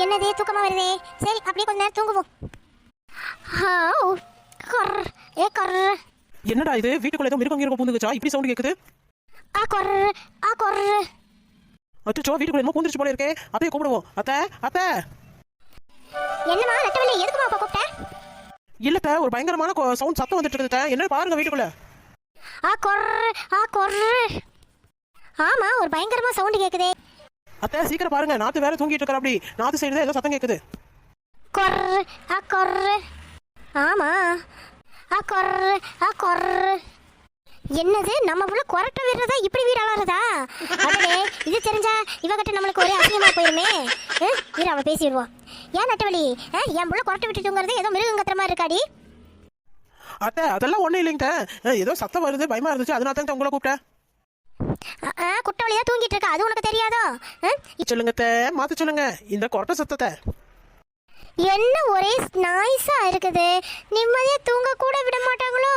என்னது தூக்கமா வருதே? சரி அப்படியே கொஞ்ச நேரம் தூங்குவோம். ஹாவ் கர் ஏ கர். என்னடா இது, வீட்டுக்குள்ள ஏதோ மிருகம் மிருகம் பூந்துச்சா? இப்படி சவுண்ட் கேக்குது. ஆ கர் ஆ கர். அச்சோ, வீட்டுக்குள்ள என்னமோ பூந்துச்சு போல இருக்கே. அத்தையை கூப்பிடுவோம். அத்தை அத்தை. என்னம்மா நட்டவள்ளி, எதுக்குமா அப்ப கூப்பிட்ட? இல்லத்த, ஒரு பயங்கரமான சவுண்ட் சத்தம் வந்துட்டு இருக்குது. என்ன பாருங்க வீட்டுக்குள்ள. ஆ கர் ஆ கர். ஆமா, ஒரு பயங்கரமா சவுண்ட் கேக்குதே. அத்தை சீக்கிரம் பாருங்க, நாத்து வேற தூங்கிட்டு இருக்கற. அப்படி நாத்து சைடு ஏதோ சத்தம் கேக்குது. கர் ஆ கர். ஆமா ஆ கர் ஆ கர். என்னது, நம்ம உள்ள கொரட்டை வீடுறதா இப்படி வீடு அலாறதா? அடடே, இது தெரிஞ்சா இவகிட்ட நம்மளுக்கு ஒரே அசிங்கமா போயிருமே. இரு, அவ பேசிடுவோம். ஏன் நட்டவழி, என் புள்ள கொரட்டை விட்டு தூங்குறது ஏதோ மிருகம் கத்துற மாதிரி இருக்காடி? அத்தை அதெல்லாம் ஒண்ணும் இல்லைங்க. ஏதோ சத்தம் வருது, பயமா இருந்துச்சு, அதனால தான் உங்களை கூப்பிட்டேன். குட்டவழியா தூங்கிட்டு இருக்கா, அது உனக்கு தெரியாதோ? சொல்லுங்க அத்தை, மாத்த சொல்லுங்க இந்த கொரட்டை சத்தத்தை. என்ன ஒரே நாய்ஸா இருக்குது, நிம்மதியா தூங்க கூட விட மாட்டாங்களோ?